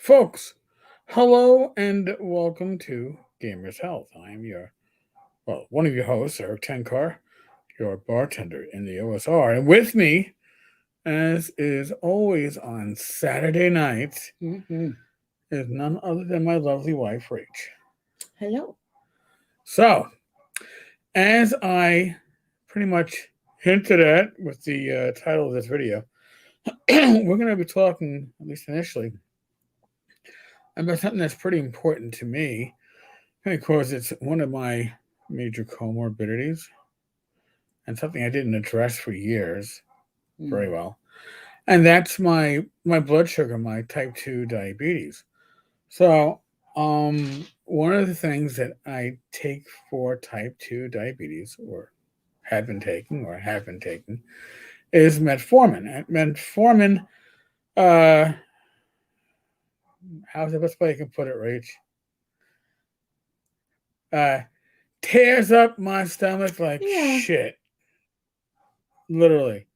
Folks, hello and welcome to Gamers Health. I'm one of your hosts, Rach Tenkar, your bartender in the OSR. And with me, as is always on Saturday nights, is none other than my lovely wife, Rach. Hello. So, as I pretty much hinted at with the title of this video, we're going to be talking, at least initially, about something that's pretty important to me because it's one of my major comorbidities and something I didn't address for years very well. And that's my blood sugar, my type 2 diabetes. So, one of the things that I take for type 2 diabetes, or have been taking, is metformin. And metformin, uh, how's the best way I can put it, Rach? Tears up my stomach like shit. Literally.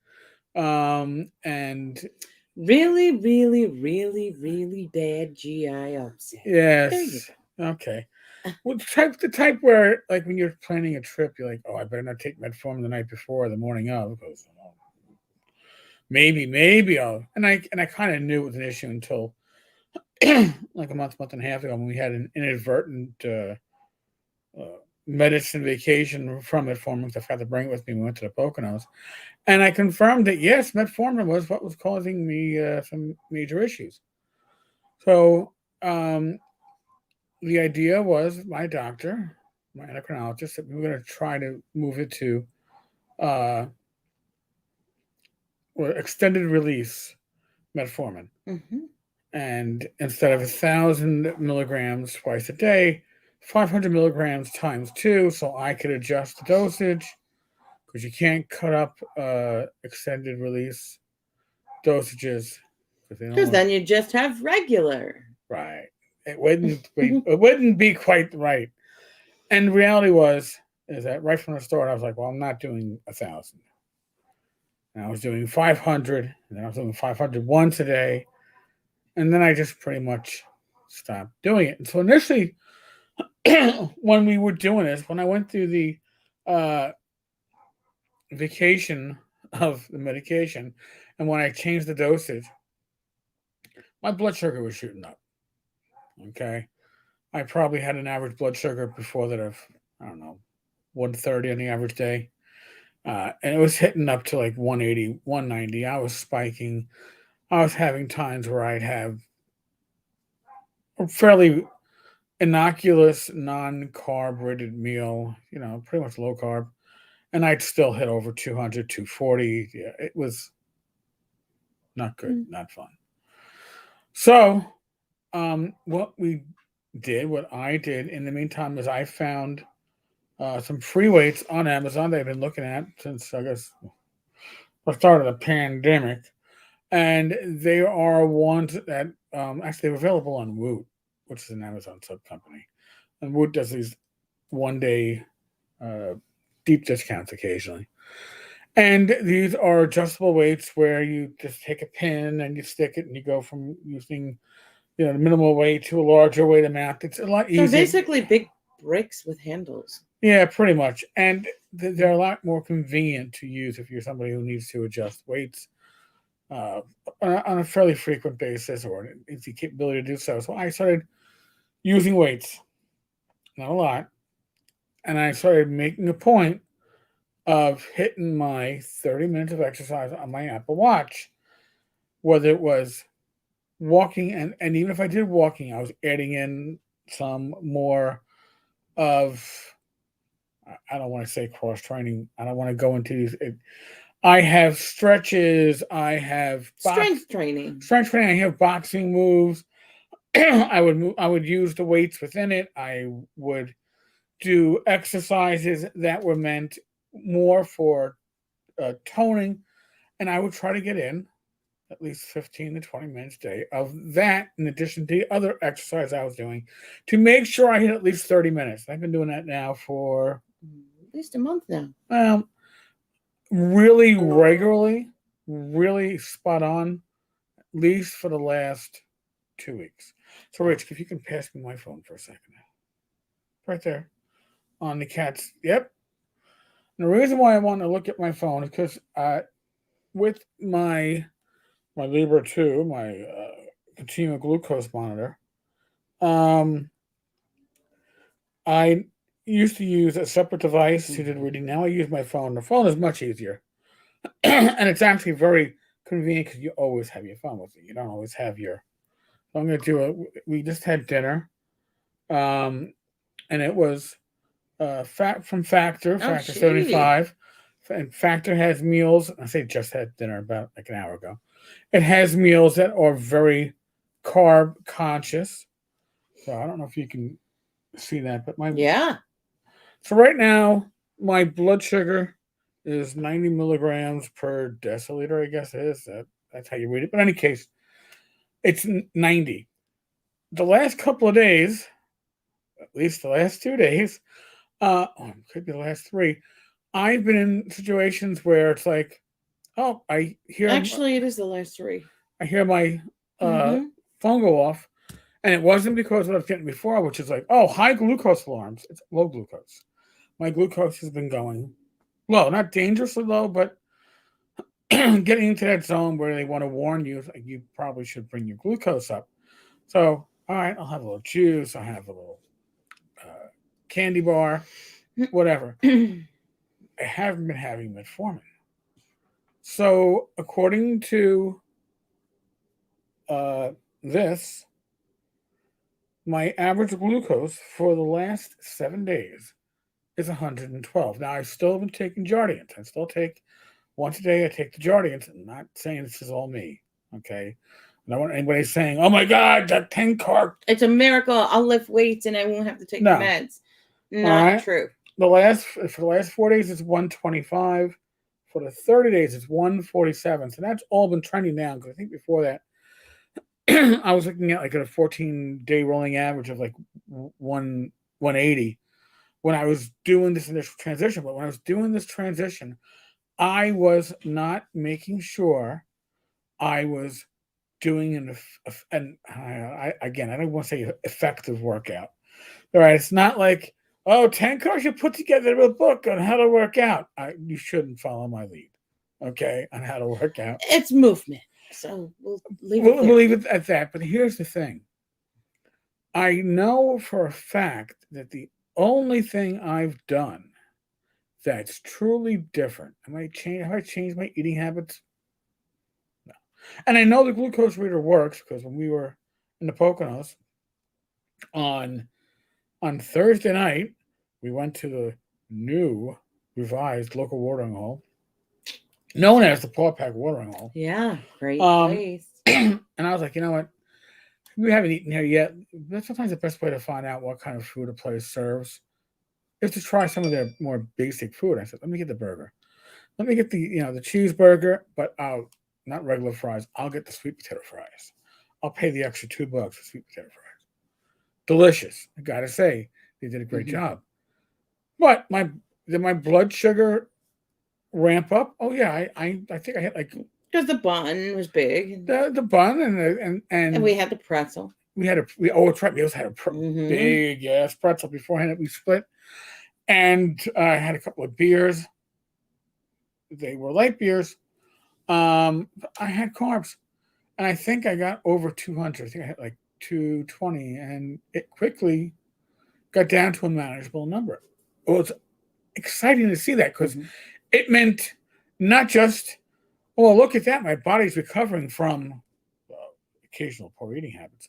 And really, really bad GI upset. yes. Okay. Well, the type where, like, when you're planning a trip, you're like, oh, I better not take metformin the night before or the morning of, because maybe I'll. And I kind of knew it was an issue until like a month and a half ago when we had an inadvertent medicine vacation from metformin because I forgot to bring it with me. We went to the Poconos, and I confirmed that yes, metformin was what was causing me some major issues. So the idea was my doctor, my endocrinologist, that we were going to try to move it to extended release metformin. And instead of 1,000 milligrams twice a day, 500 milligrams times 2, so I could adjust the dosage, because you can't cut up extended release dosages, because then you just have regular. Right. It wouldn't be quite right. And the reality is that right from the start, I was like, well, I'm not doing 1,000. And I was doing 500, and then I was doing 500 once a day, and then I just pretty much stopped doing it. And so initially, when we were doing this, when I went through the vacation of the medication, and when I changed the dosage, my blood sugar was shooting up. Okay. I probably had an average blood sugar before that of, I don't know, 130 on the average day. And it was hitting up to like 180, 190. I was spiking. I was having times where I'd have a fairly innocuous, non carb rated meal, pretty much low carb. And I'd still hit over 200, 240. Yeah, it was not good, not fun. So, what I did in the meantime is I found some free weights on Amazon they've been looking at since, I guess, the start of the pandemic. And they are ones that actually are available on Woot, which is an Amazon sub company. And Woot does these one-day deep discounts occasionally. And these are adjustable weights where you just take a pin and you stick it and you go from using the minimal weight to a larger weight amount. It's a lot easier. So basically big bricks with handles. Yeah, pretty much. And they're a lot more convenient to use if you're somebody who needs to adjust weights on a fairly frequent basis or it's the capability to do so. So I started using weights, not a lot, and I started making a point of hitting my 30 minutes of exercise on my Apple Watch, whether it was walking, and even if I did walking, I was adding in some more of, I don't want to say cross training. I don't want to go into these. I have stretches. I have strength training. I have boxing moves. I would use the weights within it. I would do exercises that were meant more for toning, and I would try to get in at least 15 to 20 minutes a day of that, in addition to the other exercise I was doing, to make sure I hit at least 30 minutes. I've been doing that now for at least a month now. Really regularly, really spot on, at least for the last 2 weeks. So, Rich, if you can pass me my phone for a second. Right there on the cat's. Yep. And the reason why I want to look at my phone is because with my Libra 2, my continuous glucose monitor, I used to use a separate device to do the reading. Now I use my phone. The phone is much easier. And it's actually very convenient because you always have your phone with you. You don't always have your. So I'm going to do it. We just had dinner, and it was from Factor 75. And Factor has meals. I say just had dinner about like an hour ago. It has meals that are very carb conscious. So I don't know if you can see that, but So right now my blood sugar is 90 milligrams per deciliter. I guess it is. That's how you read it. But in any case, it's 90. The last couple of days, at least the last 2 days, could be the last 3. I've been in situations where it's like, oh, I hear. Actually, it is the last 3. I hear my phone go off, and it wasn't because of what I was getting before, which is like, oh, high glucose alarms. It's low glucose. My glucose has been going low, not dangerously low, but getting into that zone where they want to warn you, like you probably should bring your glucose up. So, all right, I'll have a little juice. I'll have a little candy bar, whatever. I haven't been having metformin. So, according to this, my average glucose for the last 7 days is 112. Now, I've still been taking Jardiance. I still take once a day. I take the Jardiance. I'm not saying this is all me, okay? I don't want anybody saying, "Oh my God, that Tenkar." It's a miracle. I'll lift weights and I won't have to take the meds. Not true. For the last 4 days, it's 125. For the 30 days, it's 147. So that's all been trending down. Because I think before that, I was looking at like a 14-day rolling average of like 180 when I was doing this initial transition. But when I was doing this transition, I was not making sure I was doing I don't want to say effective workout. All right, it's not like, oh, Tenkar should put together a book on how to work out. You shouldn't follow my lead, okay, on how to work out. It's movement. So we'll leave it at that. But here's the thing. I know for a fact that the only thing I've done that's truly different, have I changed my eating habits? No. And I know the glucose reader works because when we were in the Poconos on Thursday night, we went to the new revised local watering hole, known as the Paw Pack Watering Hole. Yeah, great place. And I was like, you know what? We haven't eaten here yet. That's sometimes the best way to find out what kind of food a place serves is to try some of their more basic food. I said, let me get the burger. Let me get the cheeseburger, but not regular fries. I'll get the sweet potato fries. I'll pay the extra $2 for sweet potato fries. Delicious. I gotta say, they did a great job. But did my blood sugar ramp up? Oh yeah, I think I had like, because the bun was big. The bun and we had the pretzel. We also had a big ass pretzel beforehand that we split, and I had a couple of beers. They were light beers. I had carbs, and I think I got over 200. I think I had like 220, and it quickly got down to a manageable number. It was exciting to see that because it meant not just, well, look at that, my body's recovering from occasional poor eating habits,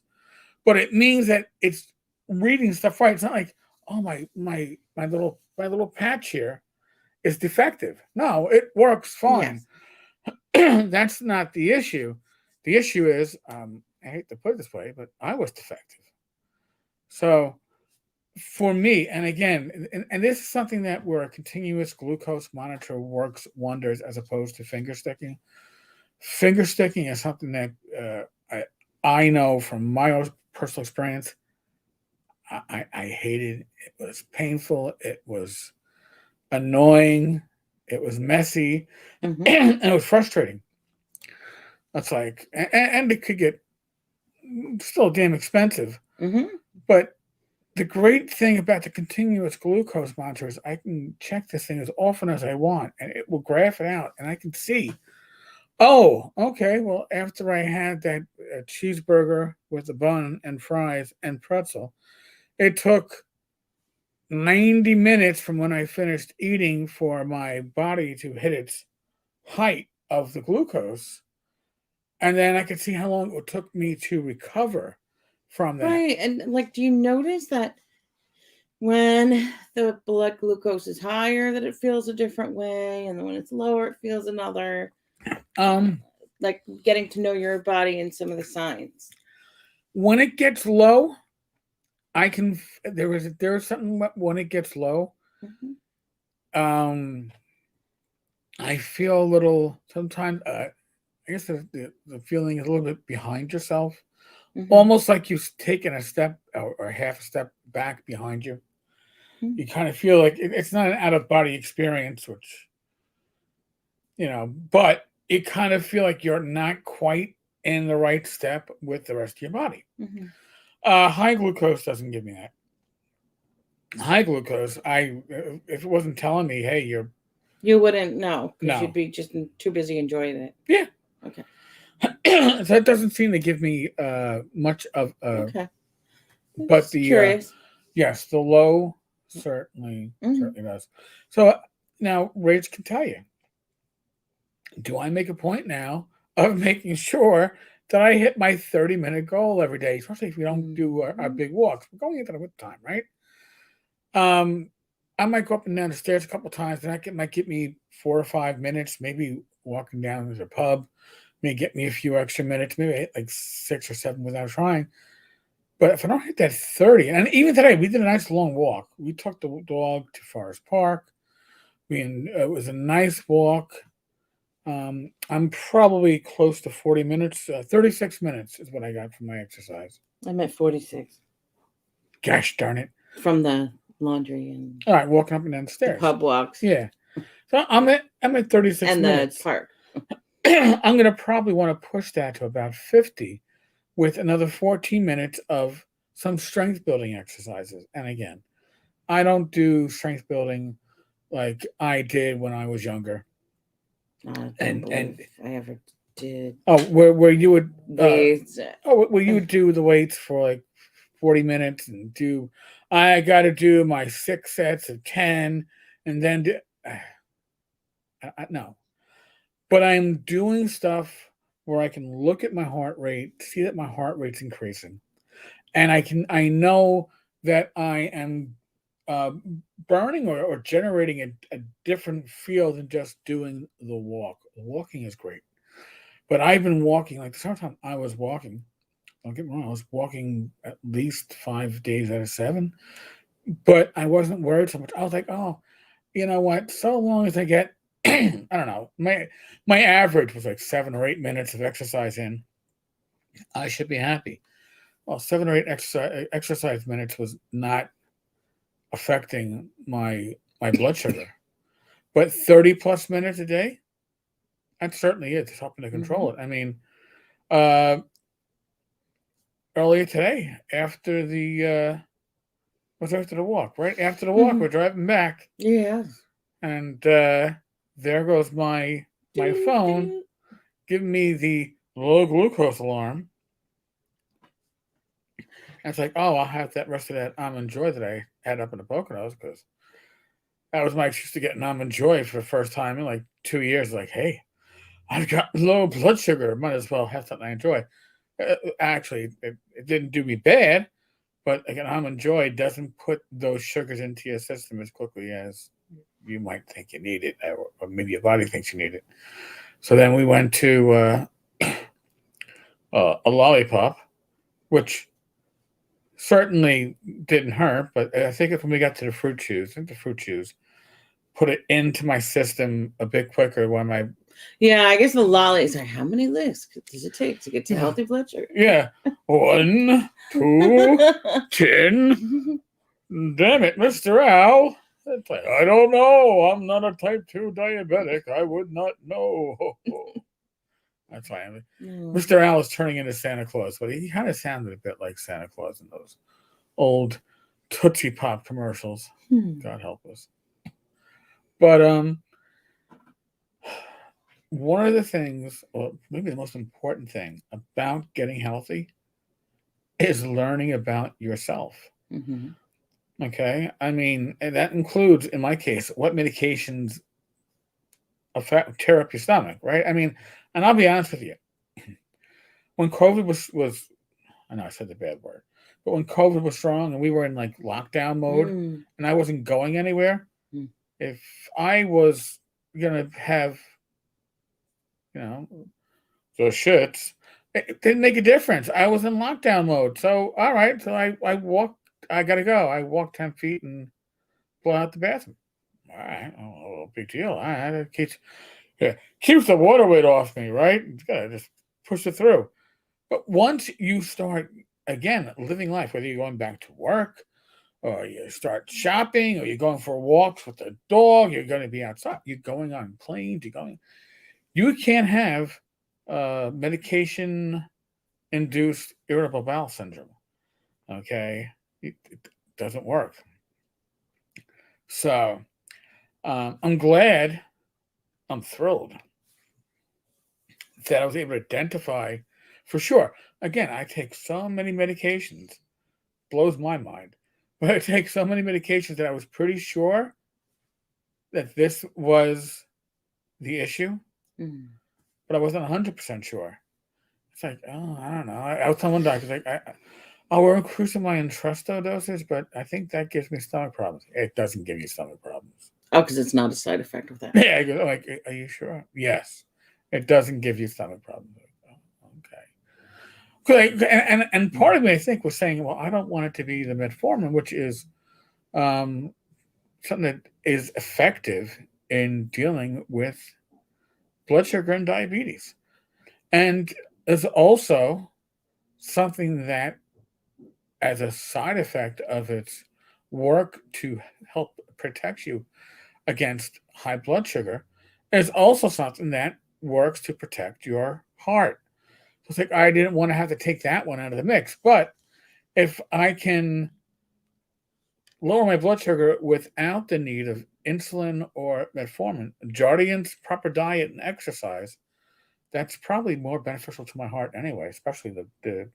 but it means that it's reading stuff right. It's not like, oh, my little patch here is defective. No, it works fine. Yes. That's not the issue. The issue is, I hate to put it this way, but I was defective. So for me, and again, and this is something that where a continuous glucose monitor works wonders as opposed to finger sticking. Finger sticking is something that I know from my own personal experience. I hated. It was painful. It was annoying. It was messy, and it was frustrating. That's like, and it could get still damn expensive. Mm-hmm. But the great thing about the continuous glucose monitor is I can check this thing as often as I want, and it will graph it out, and I can see, oh, okay, well, after I had that cheeseburger with a bun and fries and pretzel, it took 90 minutes from when I finished eating for my body to hit its height of the glucose. And then I could see how long it took me to recover from that. Right. And like, do you notice that when the blood glucose is higher, that it feels a different way, and then when it's lower, it feels another? Like getting to know your body and some of the signs. When it gets low, I can. There's something when it gets low. Mm-hmm. I feel a little sometimes. I guess the feeling is a little bit behind yourself, almost like you've taken a step or half a step back behind you. Mm-hmm. You kind of feel like it's not an out of body experience, which but you kind of feel like you're not quite in the right step with the rest of your body. Mm-hmm. High glucose doesn't give me that. High glucose, if it wasn't telling me, hey, you wouldn't know because no. you'd be just too busy enjoying it. Yeah. Okay. So it doesn't seem to give me much of okay. But the curious. Yes, the low certainly does. So now Rach can tell you. Do I make a point now of making sure that I hit my 30-minute goal every day, especially if we don't do our big walks? We're going into the winter time, right? I might go up and down the stairs a couple of times, and that might get me 4 or 5 minutes, maybe walking down to the pub, may get me a few extra minutes, maybe I hit like 6 or 7 without trying. But if I don't hit that 30, and even today, we did a nice long walk. We took the dog to Forest Park. It was a nice walk. I'm probably close to 40 minutes. 36 minutes is what I got from my exercise. I'm at 46. Gosh darn it. From the laundry and all right, walking up and down the stairs. The pub walks. Yeah. So I'm at 36 and minutes. The park. I'm gonna probably want to push that to about 50 with another 14 minutes of some strength building exercises. And again, I don't do strength building like I did when I was younger. And I ever did. Oh, where you would weights. Where you would do the weights for like 40 minutes and I got to do my 6 sets of 10 and then no. But I'm doing stuff where I can look at my heart rate, see that my heart rate's increasing, and I know that I am burning or generating a different feel than just doing the walk. Walking is great, but I've been walking like the summertime. I was walking. Don't get me wrong. I was walking at least 5 days out of 7, but I wasn't worried so much. I was like, oh, you know what? So long as I get, I don't know, my average was like 7 or 8 minutes of exercise in, I should be happy. Well, 7 or 8 exercise minutes was not affecting my blood sugar, but 30 plus minutes a day, that certainly is. It's helping to control it. I mean, earlier today, after the walk, right after the walk, we're driving back. Yeah, and there goes my phone giving me the low glucose alarm. And it's like, oh, I'll have that rest of that almond joy that I had up in the Poconos, because that was my excuse to get an almond joy for the first time in like 2 years. Like, hey, I've got low blood sugar. Might as well have something I enjoy. Actually, it didn't do me bad, but like an almond joy doesn't put those sugars into your system as quickly as you might think you need it, or maybe your body thinks you need it. So then we went to a lollipop, which certainly didn't hurt, but I think when we got to the fruit chews, put it into my system a bit quicker when my... Yeah, I guess the lollies are, how many licks does it take to get to healthy blood sugar? Yeah. 1, 2, 10. Damn it, Mr. Al. I don't know. I'm not a type 2 diabetic. I would not know. That's why No. Mr. Al is turning into Santa Claus, but he kind of sounded a bit like Santa Claus in those old Tootsie Pop commercials. God help us. But one of the things, or maybe the most important thing about getting healthy is learning about yourself. Mm-hmm. Okay? I mean, and that includes, in my case, what medications tear up your stomach, right? I mean, and I'll be honest with you. When COVID was I know I said the bad word, but when COVID was strong and we were in like lockdown mode and I wasn't going anywhere, if I was gonna have, the shits, it didn't make a difference. I was in lockdown mode. So all right, so I walked. I gotta go. I walked 10 feet and pull out the bathroom. All right, oh, big deal. All right, it keeps the water weight off me, right? You gotta just push it through. But once you start again living life, whether you're going back to work or you start shopping or you're going for walks with the dog, you're going to be outside, you're going on planes, you can't have medication induced irritable bowel syndrome. Okay. It doesn't work. So I'm thrilled that I was able to identify for sure. Again, I take so many medications, blows my mind, but I take so many medications that I was pretty sure that this was the issue, but I wasn't 100% sure. It's like, oh, I don't know. I was telling one doctor, like, we're increasing my Entresto dosage, but I think that gives me stomach problems. It doesn't give you stomach problems. Oh, because it's not a side effect of that. Yeah, I go, like, are you sure? Yes. It doesn't give you stomach problems. Okay. And part of me, I think, was saying, well, I don't want it to be the metformin, which is something that is effective in dealing with blood sugar and diabetes. And is also something that, as a side effect of its work to help protect you against high blood sugar, is also something that works to protect your heart. So it's like I didn't want to have to take that one out of the mix. But if I can lower my blood sugar without the need of insulin or metformin, Jardian's proper diet and exercise, that's probably more beneficial to my heart anyway, especially the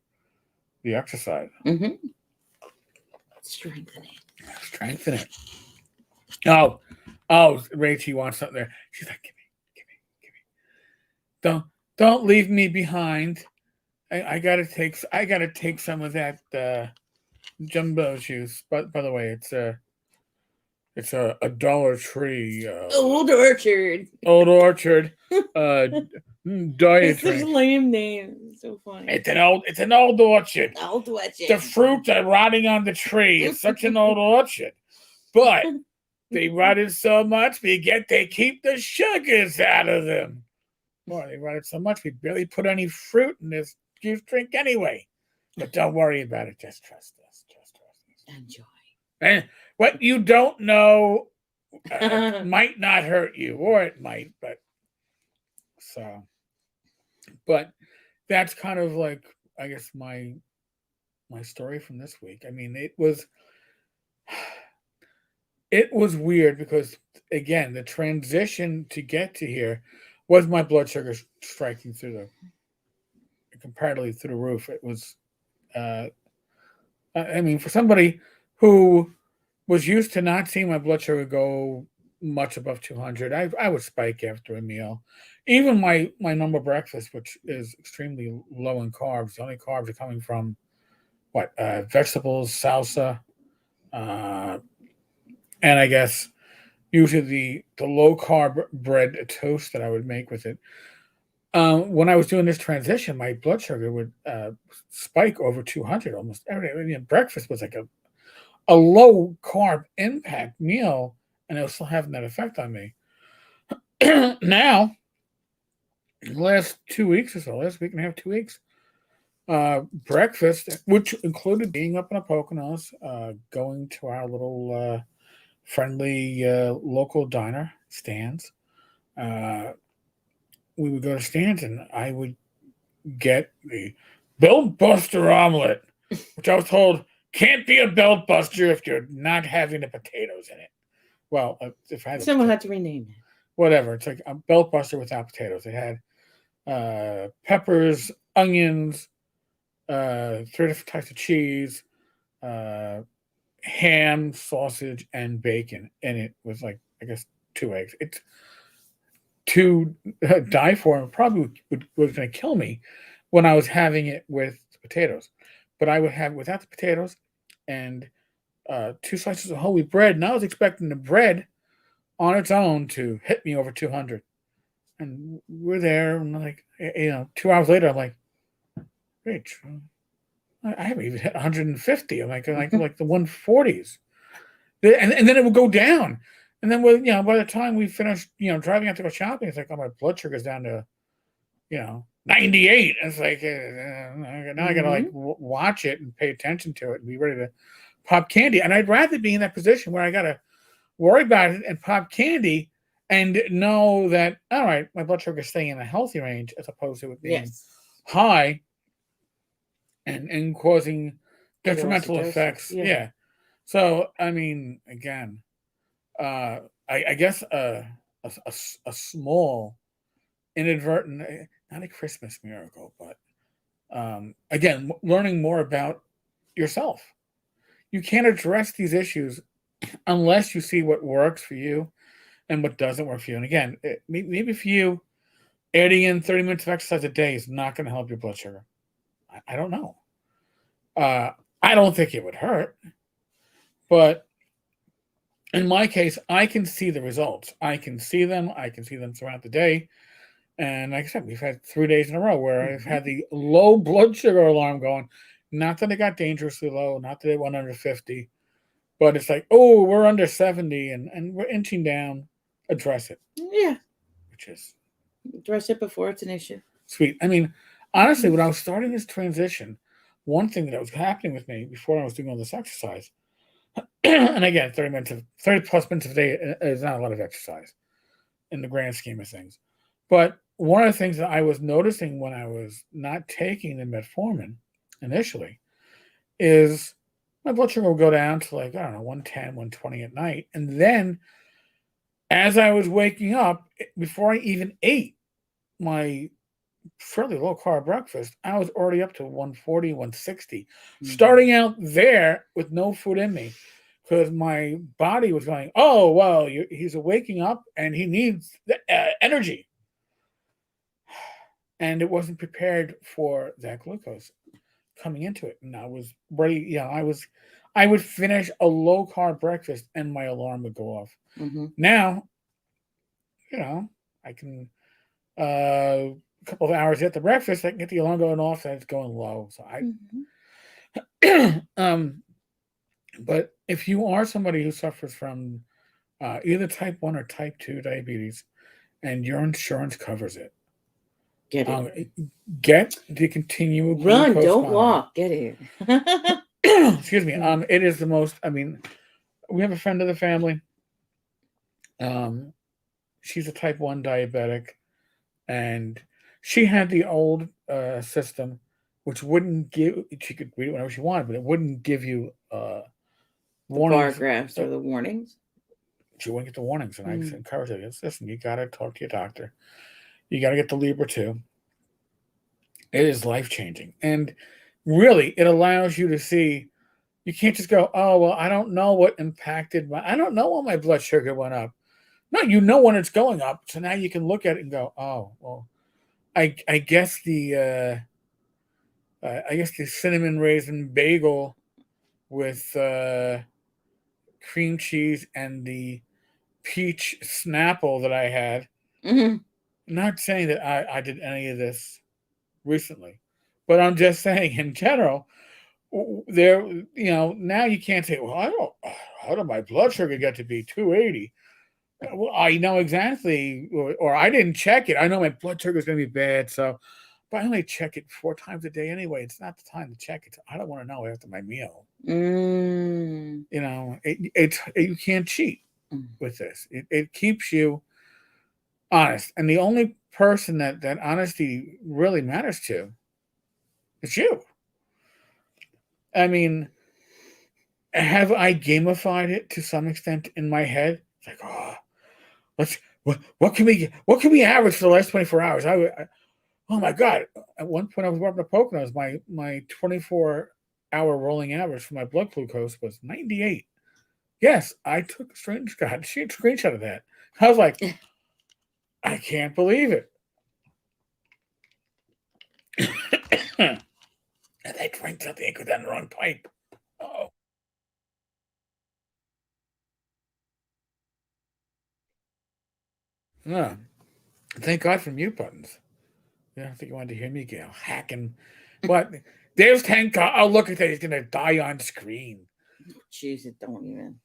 exercise. Mm-hmm. Strengthen it. Oh, Rachie wants something there. She's like, give me. Don't leave me behind. I gotta take some of that jumbo juice. But by the way, it's a Dollar Tree. Old Orchard. Old Orchard. Diet It's such drink. a lame name. It's so funny. It's an old orchard. Old Orchard. The fruits are rotting on the tree. It's such an old orchard. But they rotted so much, they keep the sugars out of them. Boy, they rotted so much, we barely put any fruit in this juice drink anyway. But don't worry about it. Just trust us. Enjoy. And what you don't know might not hurt you, or it might. But that's kind of like, I guess, my story from this week. I mean, it was weird because, again, the transition to get to here was my blood sugar striking comparatively through the roof. It was, I mean, for somebody who was used to not seeing my blood sugar go much above 200, I would spike after a meal. Even my normal breakfast, which is extremely low in carbs, the only carbs are coming from vegetables, salsa, and I guess usually the low carb bread toast that I would make with it. When I was doing this transition, my blood sugar would spike over 200 almost every day. I mean, breakfast was like a low carb impact meal, and it was still having that effect on me. Now, last 2 weeks or so, last week and a half, 2 weeks, breakfast, which included being up in the Poconos, going to our little friendly local diner, Stan's, we would go to Stanton, I would get the Belt Buster omelet, which I was told can't be a Belt Buster if you're not having the potatoes in it. Well, if I had someone had to rename it. Whatever, it's like a Belt Buster without potatoes. It had peppers, onions, 3 different types of cheese, ham, sausage, and bacon, and it was like, I guess, 2 eggs. It's to die for, and probably was going to kill me when I was having it with potatoes. But I would have it without the potatoes and 2 slices of whole wheat bread, and I was expecting the bread on its own to hit me over 200. And we're there, and like, 2 hours later, I'm like, Rach, I haven't even hit 150. I'm like the 140s, and then it would go down, and then by the time we finished, driving out to go shopping, it's like, oh, my blood sugar's down to, 98. It's like now I gotta like watch it and pay attention to it and be ready to pop candy. And I'd rather be in that position where I gotta worry about it and pop candy and know that, all right, my blood sugar is staying in a healthy range, as opposed to it being high and causing detrimental effects. Yeah. So, I mean, again, I guess a small inadvertent, not a Christmas miracle, but again, learning more about yourself. You can't address these issues unless you see what works for you and what doesn't work for you. And again, maybe for you, adding in 30 minutes of exercise a day is not going to help your blood sugar. I don't know. I don't think it would hurt. But in my case, I can see the results. I can see them. I can see them throughout the day. And like I said, we've had 3 days in a row where I've had the low blood sugar alarm going. Not that it got dangerously low, not that it went under 50, but it's like, oh, we're under 70 and we're inching down. Address it. Yeah. Which is address it before it's an issue. Sweet. I mean, honestly, when I was starting this transition, one thing that was happening with me before I was doing all this exercise, and again, 30 plus minutes a day is not a lot of exercise in the grand scheme of things. But one of the things that I was noticing when I was not taking the metformin initially is my blood sugar would go down to like, I don't know, 110, 120 at night. And then as I was waking up, before I even ate my fairly low carb breakfast, I was already up to 140, 160, starting out there with no food in me, because my body was going, oh, well, he's waking up and he needs energy. And it wasn't prepared for that glucose coming into it. And I was ready. I would finish a low carb breakfast and my alarm would go off. Now, I can, a couple of hours at the breakfast, I can get the alarm going off and it's going low. So but if you are somebody who suffers from either type 1 or type 2 diabetes and your insurance covers it, get the continual run, don't walk, get it. Excuse me. It is the most, we have a friend of the family. She's a type 1 diabetic, and she had the old system, which wouldn't give, she could read it whenever she wanted, but it wouldn't give you warnings. Bar graphs or the warnings. She wouldn't get the warnings. And I encouraged her, listen, you got to talk to your doctor. You got to get the Libra 2. It is life-changing. And really, it allows you to see, you can't just go, oh, well, I don't know what impacted I don't know when my blood sugar went up. No, you know when it's going up. So now you can look at it and go, oh, well, I guess the cinnamon raisin bagel with cream cheese and the peach Snapple that I had. Not saying that I did any of this recently, but I'm just saying in general, there, now you can't say, well, how did my blood sugar get to be 280? Well, I know exactly, or I didn't check it. I know my blood sugar is going to be bad, so, but I only check it 4 times a day anyway. It's not the time to check it. I don't want to know after my meal. You can't cheat with this. It keeps you honest. And the only person that honesty really matters to, it's you. I mean, have I gamified it to some extent in my head? It's like, oh, what can we average for the last 24 hours? Oh my God! At one point, I was working at Poconos. My 24-hour rolling average for my blood glucose was 98. Yes, I took a screenshot of that. I was like, I can't believe it. And I drank something and go down the wrong pipe. Oh. Yeah. Thank God for mute buttons. Yeah, I don't think you wanted to hear me go hacking. But there's Tenkar. Oh, look at that. He's going to die on screen. Jeez, it don't even.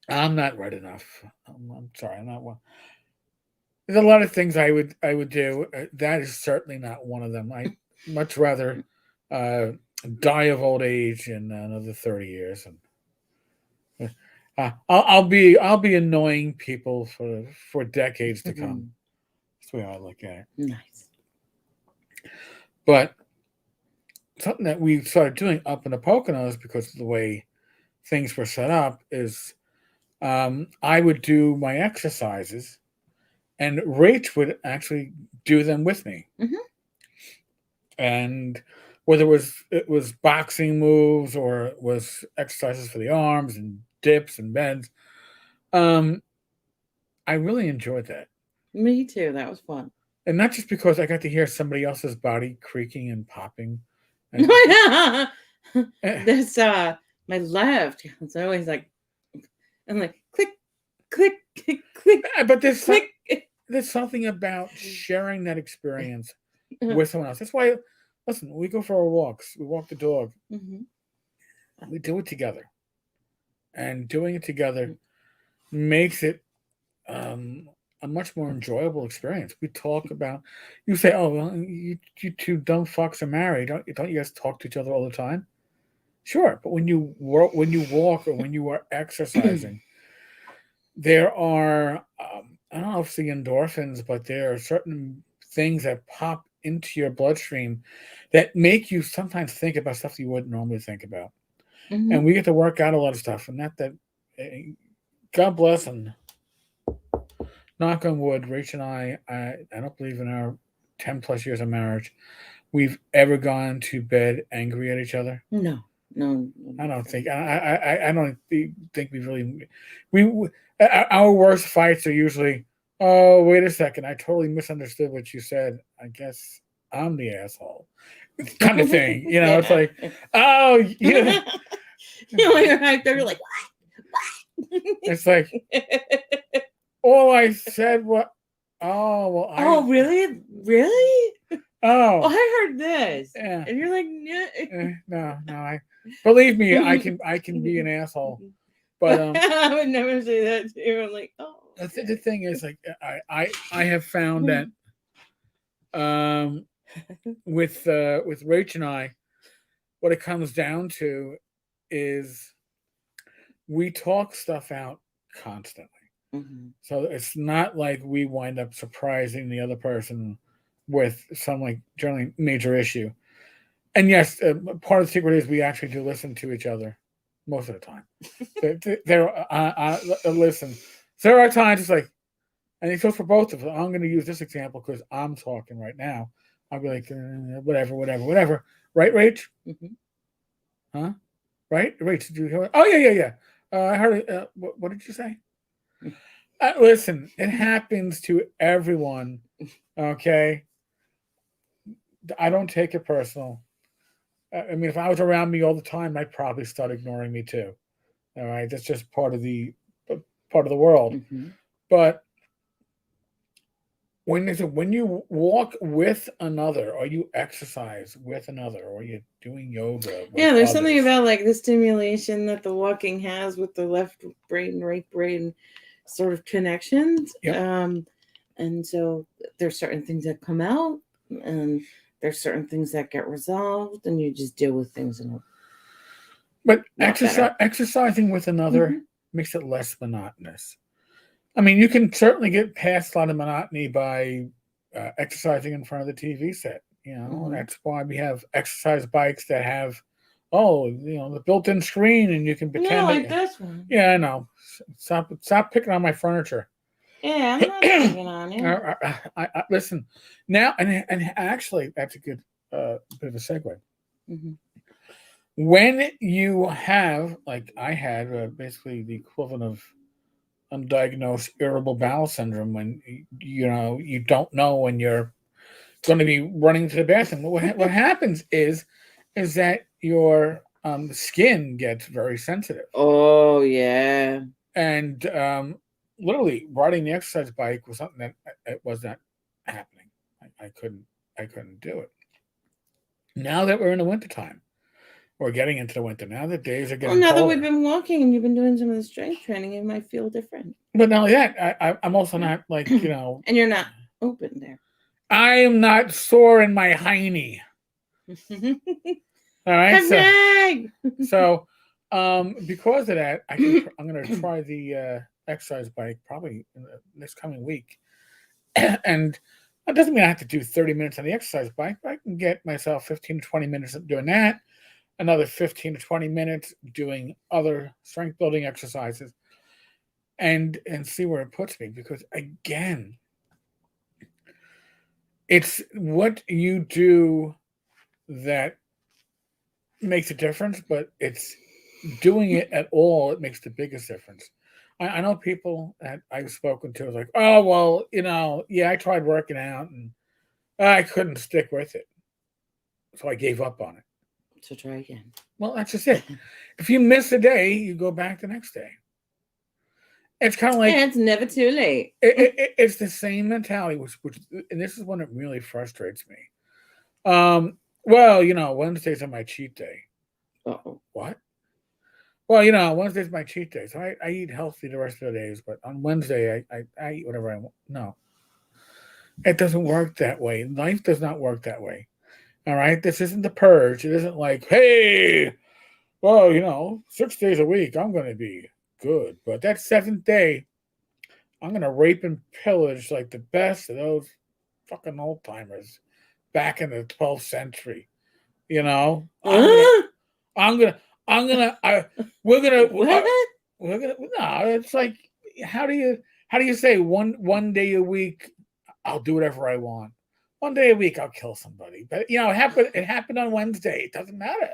I'm not right enough. I'm sorry. I'm not one. There's a lot of things I would do. That is certainly not one of them. I much rather die of old age in another 30 years. And I'll be annoying people for decades to come. That's the way I look at it. Nice. But something that we started doing up in the Poconos because of the way things were set up is I would do my exercises and Rach would actually do them with me. And whether it was boxing moves or it was exercises for the arms and dips and bends, I really enjoyed that. Me too. That was fun. And not just because I got to hear somebody else's body creaking and popping. And, That's my left. It's always like, I'm like, click, click, click, click. But there's something about sharing that experience with someone else. That's why, listen, we go for our walks. We walk the dog. We do it together. And doing it together makes it a much more enjoyable experience. We talk about, you say, oh, well, you two dumb fucks are married. Don't you guys talk to each other all the time? Sure. But when you walk or when you are exercising, there are, I don't know if it's the endorphins, but there are certain things that pop into your bloodstream that make you sometimes think about stuff you wouldn't normally think about. And we get to work out a lot of stuff. And that God bless and knock on wood, Rach and I don't believe in our 10 plus years of marriage we've ever gone to bed angry at each other. No. I don't think I don't think our worst fights are usually, oh, wait a second, I totally misunderstood what you said. I guess I'm the asshole, kind of thing. It's like, oh, yeah. You're right there. You're like, what? It's like, all I said was, oh, well, oh, really? Oh, I heard this. Yeah. And you're like, yeah. No. Believe me, I can be an asshole, but I would never say that to you. I'm like, oh. The thing is, like, I have found that with Rach and I, what it comes down to is we talk stuff out constantly. So it's not like we wind up surprising the other person with some like generally major issue. And yes, part of the secret is we actually do listen to each other most of the time. Listen. So there are times it's like, and it goes for both of us. I'm going to use this example because I'm talking right now. I'll be like, whatever. Right, Rach? Huh? Right? Rach, did you hear it? Oh, yeah. I heard it. What did you say? Listen, it happens to everyone, okay? I don't take it personal. I mean, if I was around me all the time, I'd probably start ignoring me too. All right? That's just part of the world. But when you walk with another, or you exercise with another, or you're doing yoga. Yeah, there's something about like the stimulation that the walking has with the left brain, right brain sort of connections. Yep. And so there's certain things that come out, and there's certain things that get resolved, and you just deal with things. But exercising with another makes it less monotonous. I mean, you can certainly get past a lot of monotony by exercising in front of the TV set. Mhm. That's why we have exercise bikes that have, the built-in screen, and you can Yeah, pretend like that. this one. Yeah, I know. Stop picking on my furniture. Yeah, I'm not picking on you. Listen now, and actually, that's a good bit of a segue. Mm-hmm. When you have, like I had, basically the equivalent of undiagnosed irritable bowel syndrome, when you don't know when you're going to be running to the bathroom. What happens is that your skin gets very sensitive. Oh yeah. And literally riding the exercise bike was something that it was not happening. I couldn't do it. Now that we're in the wintertime, we're getting into the winter. Now the days are Well, getting now that colder. we've been walking and you've been doing some of the strength training, it might feel different. But not only that, I'm also not like, And you're not open there. I am not sore in my hiney. All right. So because of that, I'm going to try the exercise bike probably in the next coming week. And that doesn't mean I have to do 30 minutes on the exercise bike, but I can get myself 15 to 20 minutes of doing that, another 15 to 20 minutes doing other strength building exercises, and see where it puts me. Because again, it's what you do that makes a difference, but it's doing it at all it makes the biggest difference. I know people that I've spoken to like, oh well, yeah, I tried working out and I couldn't stick with it, so I gave up on it. So try again. Well, that's just it. If you miss a day, you go back the next day. It's kind of like, and it's never too late. It's the same mentality, which, and this is when it really frustrates me. Well, Wednesdays are my cheat day. Uh-oh. What? Well, Wednesday's my cheat day, so I eat healthy the rest of the days. But on Wednesday, I eat whatever I want. No, it doesn't work that way. Life does not work that way. All right, this isn't the purge. It isn't like, hey, well, 6 days a week, I'm going to be good. But that seventh day, I'm going to rape and pillage like the best of those fucking old timers back in the 12th century. You know, I'm gonna, we're gonna, What? we're gonna. No, it's like, how do you say one day a week, I'll do whatever I want. One day a week, I'll kill somebody. But it happened on Wednesday. It doesn't matter.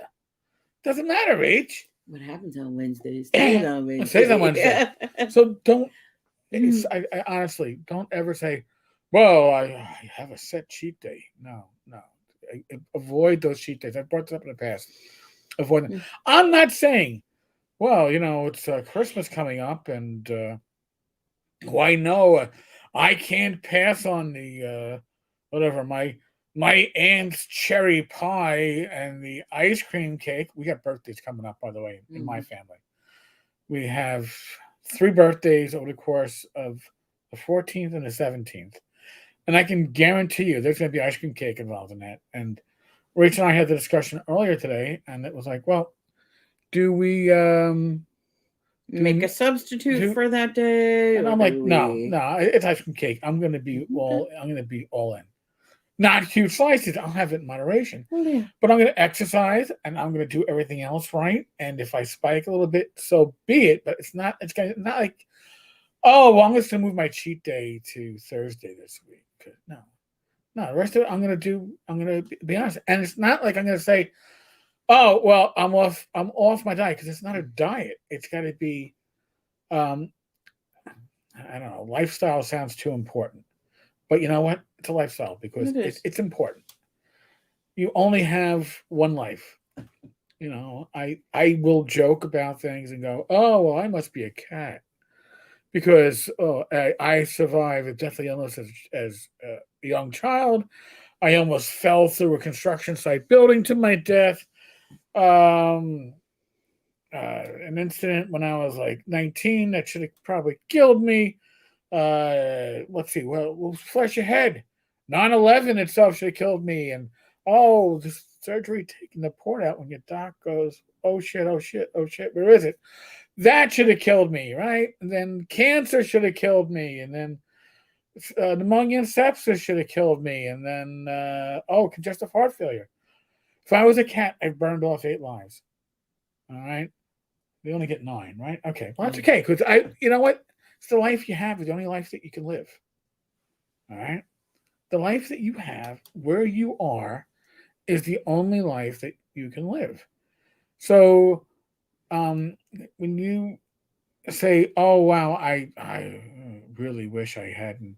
Doesn't matter, Rach. What happens on Wednesday stays on Wednesday. Stays on Wednesday. So don't. I honestly don't ever say, well, I have a set cheat day. No. Avoid those cheat days. I've brought this up in the past. Avoid them. I'm not saying, well, it's Christmas coming up, and why no, I can't pass on the whatever my aunt's cherry pie and the ice cream cake. We got birthdays coming up, by the way, in my family. We have 3 birthdays over the course of the 14th and the 17th. And I can guarantee you there's going to be ice cream cake involved in that. And Rach and I had the discussion earlier today, and it was like, well, do we make a substitute for that day? And I'm like, no, it's ice cream cake. I'm going to be all in. Not huge slices. I'll have it in moderation. Yeah. But I'm going to exercise, and I'm going to do everything else right. And if I spike a little bit, so be it. But it's not not like, oh, well, I'm just going to move my cheat day to Thursday this week. No, the rest of it I'm going to be honest. And it's not like I'm going to say, oh, well, I'm off my diet, because it's not a diet. It's got to be, I don't know, lifestyle sounds too important. But you know what? It's a lifestyle, because it's important. You only have one life. I will joke about things and go, oh, well, I must be a cat, because I survived a deathly illness as a young child. I almost fell through a construction site building to my death. An incident when I was like 19 that should have probably killed me. Let's see. Well, we'll flesh ahead. 9/11 itself should have killed me. And the surgery taking the port out, when your doc goes, oh shit, where is it? That should have killed me, right? And then cancer should have killed me. And then pneumonia and sepsis should have killed me, and then congestive heart failure. If I was a cat, I burned off 8 lives. All right, we only get 9, right? Okay, well that's okay because you know what? It's the life you have is the only life that you can live. All right, the life that you have, where you are, is the only life that you can live. So, when you say, "Oh wow, I really wish I hadn't."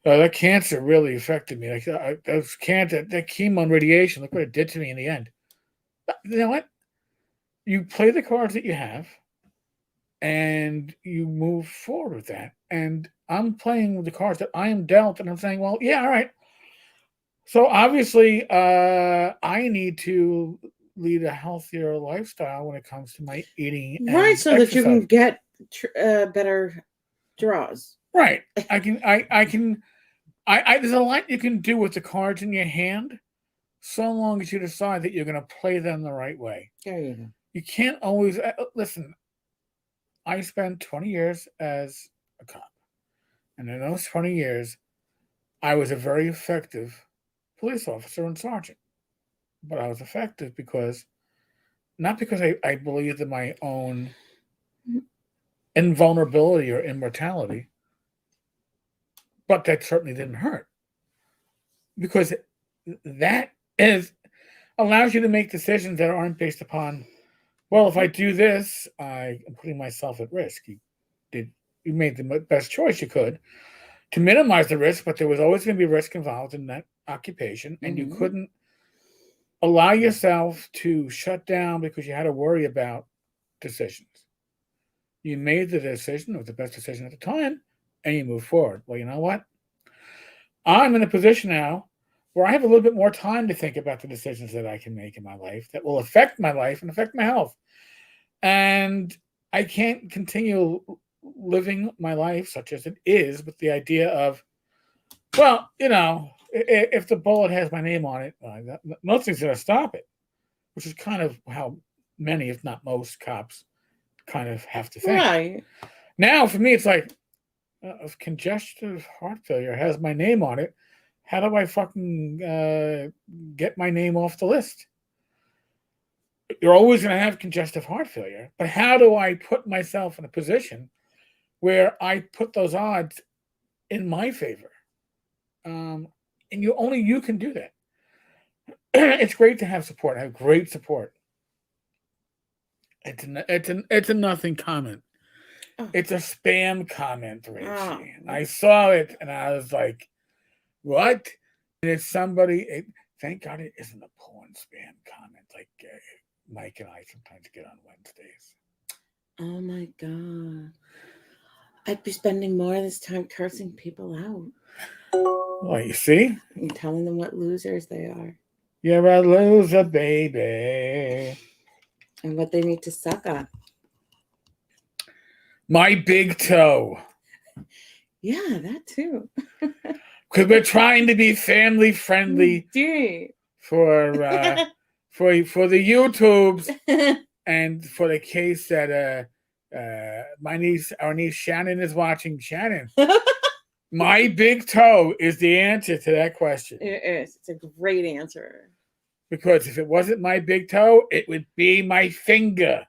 That cancer really affected me. Like that cancer, that chemo and radiation. Look what it did to me in the end. You know what? You play the cards that you have, and you move forward with that. And I'm playing with the cards that I am dealt, and I'm saying, well, yeah, all right. So obviously, I need to lead a healthier lifestyle when it comes to my eating, right? So exercise. that you can get better draws. Right. I can. There's a lot you can do with the cards in your hand, so long as you decide that you're going to play them the right way. There you go. You can't always listen. I spent 20 years as a cop, and in those 20 years, I was a very effective police officer and sergeant. But I was effective not because I believed in my own invulnerability or immortality, but that certainly didn't hurt. Because that allows you to make decisions that aren't based upon, well, if I do this, I am putting myself at risk. You made the best choice you could to minimize the risk, but there was always going to be risk involved in that occupation, and you couldn't allow yourself to shut down because you had to worry about decisions. You made the decision, it was the best decision at the time, and you move forward. Well, you know what? I'm in a position now where I have a little bit more time to think about the decisions that I can make in my life that will affect my life and affect my health. And I can't continue living my life such as it is with the idea of, well, if the bullet has my name on it, nothing's going to stop it, which is kind of how many, if not most, cops kind of have to think. Right. Now, for me, it's like, if congestive heart failure has my name on it, how do I fucking get my name off the list? You're always going to have congestive heart failure, but how do I put myself in a position where I put those odds in my favor? And only you can do that. It's great to have support. I have great support. It's a nothing comment. Oh. It's a spam comment, Rachie. Oh. I saw it and I was like, what? And it's somebody. Thank God it isn't a porn spam comment like Mike and I sometimes get on Wednesdays. Oh my God. I'd be spending more of this time cursing people out. Well, you see? And telling them what losers they are. You're a loser, baby. And what they need to suck on. My big toe. Yeah, that too. Because we're trying to be family friendly for the YouTubes and for the case that our niece Shannon is watching. Shannon. My big toe is the answer to that question. It is. It's a great answer. Because if it wasn't my big toe, it would be my finger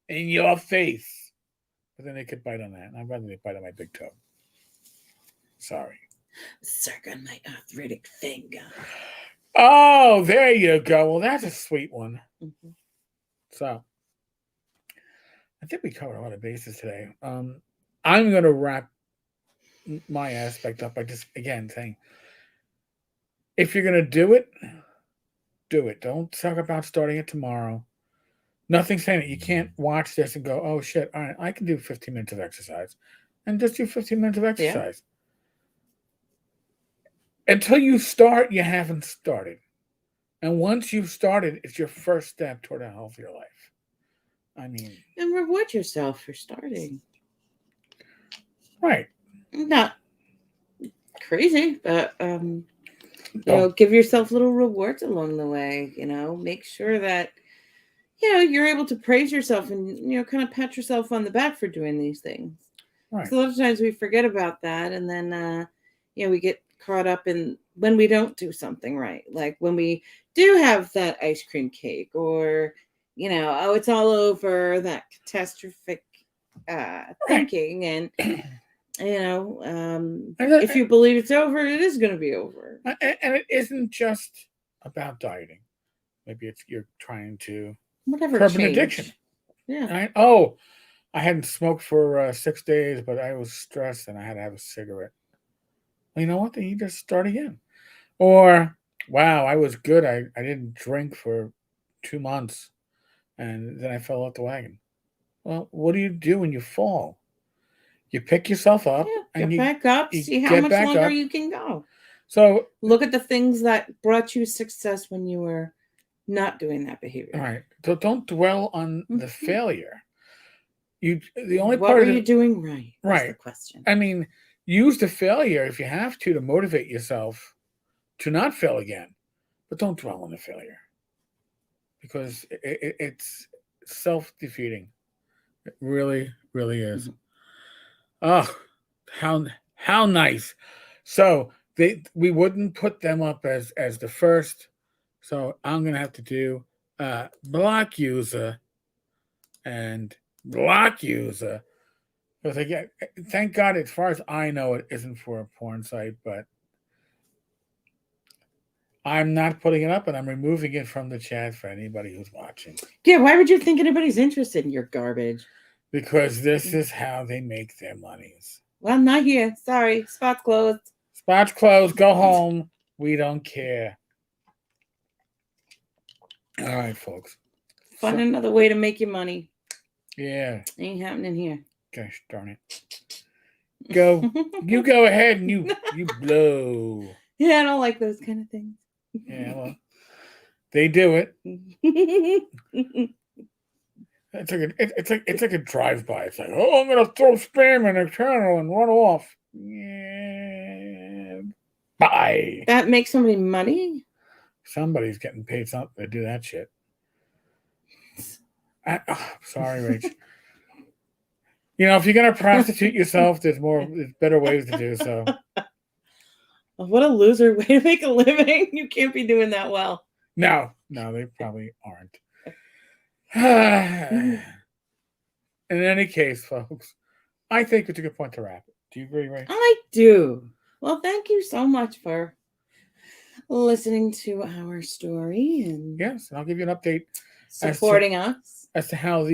in your face. But then they could bite on that. And I'd rather they bite on my big toe. Sorry. Suck on my arthritic finger. Oh, there you go. Well, that's a sweet one. Mm-hmm. So, I think we covered a lot of bases today. I'm going to wrap my aspect up by just, again, saying, if you're going to do it, do it. Don't talk about starting it tomorrow. Nothing saying that you can't watch this and go, oh, shit, all right, I can do 15 minutes of exercise. And just do 15 minutes of exercise. Yeah. Until you start, you haven't started. And once you've started, it's your first step toward a healthier life. I mean... And reward yourself for starting. Right. Not crazy, but... give yourself little rewards along the way, make sure that, you're able to praise yourself and, kind of pat yourself on the back for doing these things. Right. So a lot of times we forget about that, and then we get caught up in when we don't do something right, like when we do have that ice cream cake, or oh, it's all over, that catastrophic thinking, and if you believe it's over, it is going to be over. And it isn't just about dieting. Maybe it's you're trying to curb an addiction. Yeah. I hadn't smoked for 6 days, but I was stressed and I had to have a cigarette. Well, you know what? Then you just start again. Or, wow, I was good. I didn't drink for 2 months and then I fell off the wagon. Well, what do you do when you fall? You pick yourself up and get you back up, see how much longer you can go. So look at the things that brought you success when you were not doing that behavior. All right. So don't dwell on the failure. What were you doing right? Right. Is the question. I mean, use the failure if you have to motivate yourself to not fail again, but don't dwell on the failure because it's self-defeating. It really, really is. Oh, how nice. So we wouldn't put them up as the first. So I'm gonna have to do block user and block user. Because again, thank God, as far as I know, it isn't for a porn site, but I'm not putting it up and I'm removing it from the chat for anybody who's watching. Yeah, why would you think anybody's interested in your garbage? Because this is how they make their monies. Well, not here. Sorry. Spot's closed. Spot's closed. Go home. We don't care. All right, folks. Find another way to make your money. Yeah. Ain't happening here. Gosh darn it. Go. You go ahead and you blow. Yeah, I don't like those kind of things. Yeah, well, they do it. It's like a drive-by. It's like, oh, I'm gonna throw spam in a channel and run off. Yeah. Bye. That makes somebody money? Somebody's getting paid something to do that shit. Sorry, Rach. If you're gonna prostitute yourself, there's better ways to do so. What a loser way to make a living. You can't be doing that well. No, they probably aren't. In any case, folks, I think it's a good point to wrap it. Do you agree, Ray? I do. Well, thank you so much for listening to our story. And yes, and I'll give you an update. Supporting us. As to how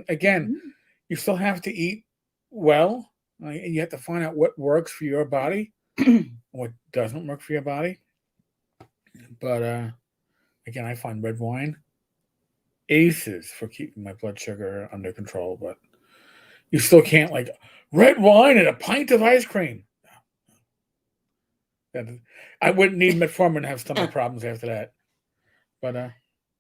again, you still have to eat well. And you have to find out what works for your body, what doesn't work for your body. But again, I find red wine aces for keeping my blood sugar under control. But you still can't red wine and a pint of ice cream. I wouldn't need metformin to have stomach problems after that. But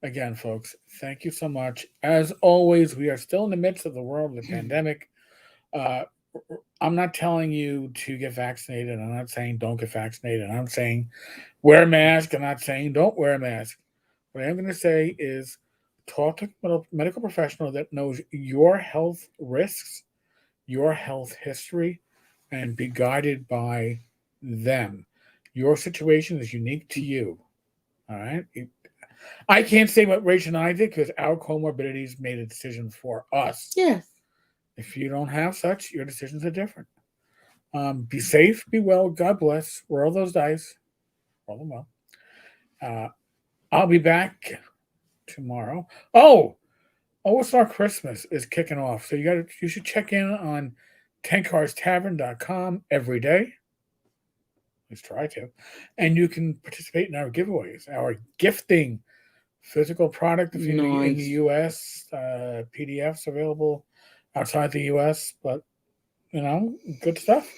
again, folks, thank you so much. As always, we are still in the midst of the world of the pandemic. I'm not telling you to get vaccinated. I'm not saying don't get vaccinated. I'm saying wear a mask. I'm not saying don't wear a mask. What I'm going to say is talk to a medical professional that knows your health risks, your health history, and be guided by them. Your situation is unique to you. All right? I can't say what Rach and I did because our comorbidities made a decision for us. Yes. If you don't have such, your decisions are different. Be safe, be well, God bless. Roll those dice. Roll them well. I'll be back tomorrow. OSR Christmas is kicking off. So you should check in on tenkarstavern.com every day. Let's try to. And you can participate in our giveaways, our gifting physical product if you're in the U.S., PDFs available outside the U.S., but, good stuff.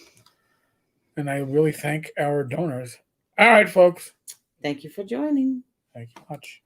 And I really thank our donors. All right, folks. Thank you for joining. Thank you much.